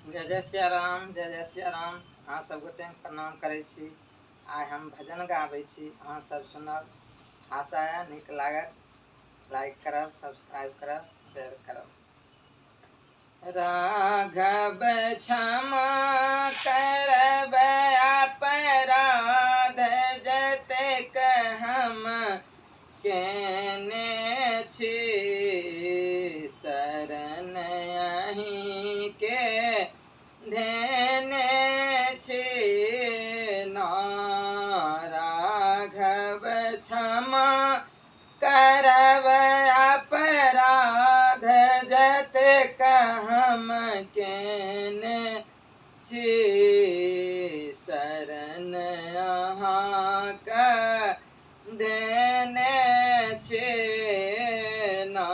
जय जय सिया राम, जय जय सिया राम। अहाँ सब गोटे प्रणाम करै छी। आइ हम भजन गाबै छी, अहाँ सब सुनब। आशा है नीक लागत। लाइक करब, सब्सक्राइब करब, शेयर करब। राघव क्षमा करब अपराध जतेक हम केने छी, शरण अहीं के धेने छी ना। राघव क्षमा करब अपराध जतेक हम केने छी, शरण अहाँके देने छी ना।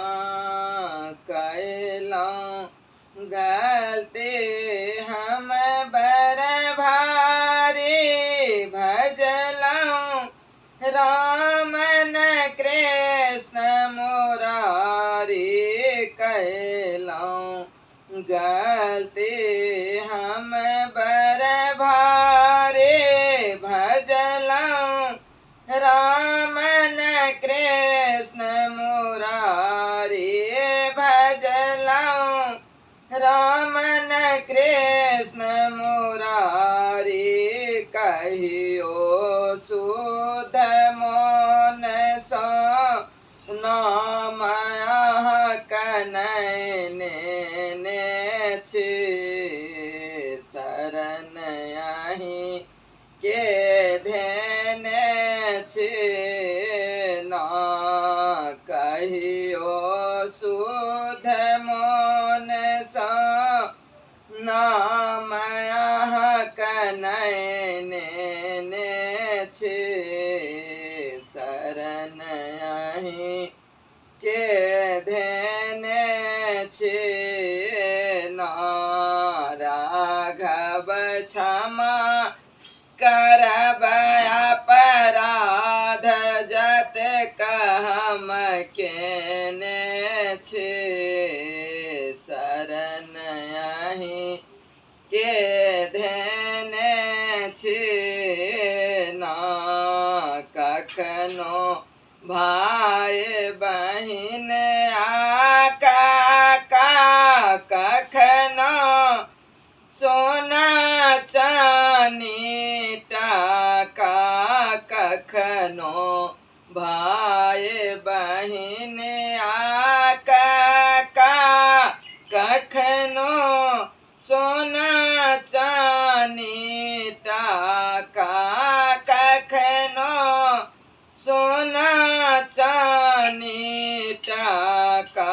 कयलहुँ गलती हम बड़ भारी, भजलहुँ राम न कृष्ण मुरारी। कयलहुँ गलती हम बड़ भारी, भजलहुँ राम न कृष्ण मुरारी। भजलहुँ राम न कृष्ण मुरारी। कहियो शुद्ध मन सँ नाम अहाँके नैने छी, शरण अहीं के धेने छी ना। कहियो शुद्ध मन सँ नाम अहाँके नैने छी, शरण अहीं के धेने छी ना। राघव क्षमा करब अपराध जतेक हम केने छी, शरण अहीं के धेने छी ना। कखनो भाई बहिन काका, कखनो सोना चानी टाका, कखनो भाई बहिन काका, कखनो सोना चानी टाका, कखनो सोना चानी टाका।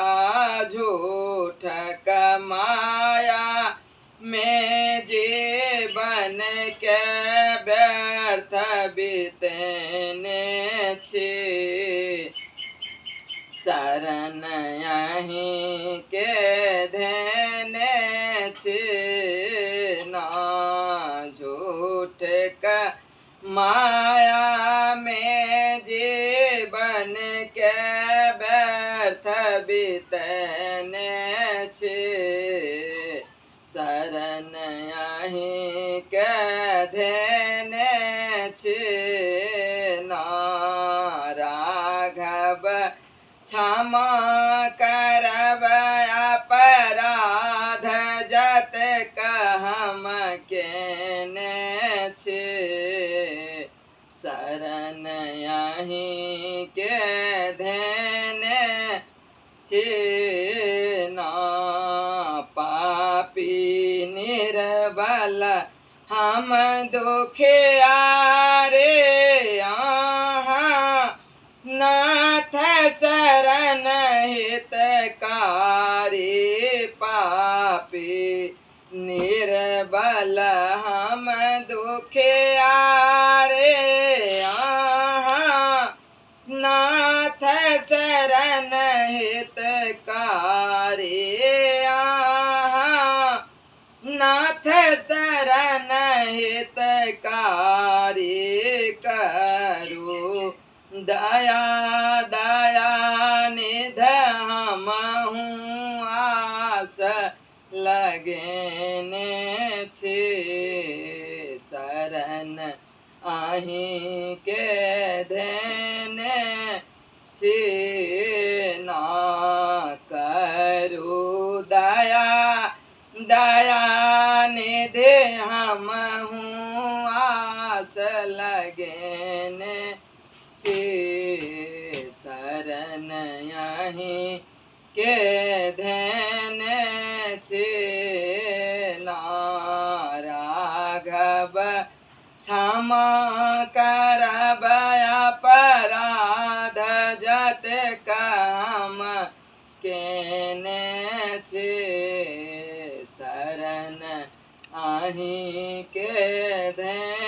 झूठ कमाया में जीवन के व्यर्थ बितेने छी, शरण अहीं के धेने छी ना। झूठ माया में जीवन के व्यर्थ बितेने छी, शरण अहीं के धेने छी ना। राघव क्षमा करब अपराध जतेक हम केने छी, शरण अहीं के धेने छी ना। पापी निर्बल हम दुखियारे, अहाँ नाथ शरण हितकारी। पापी निर्बल हम दुखियारे, अहाँ नाथ शरण हितकारी। अहाँ नाथ शरण हितकारी। करू दया दया निध हमहूँ आस लगेने छे शरण अहीं के देने छे ना करू दया दया निधि हम हूँ आस लगेने छे शरण अहीं के देने छे ना राघव क्षमा करब अपराध जते काम केने छे शरण अहीं के देने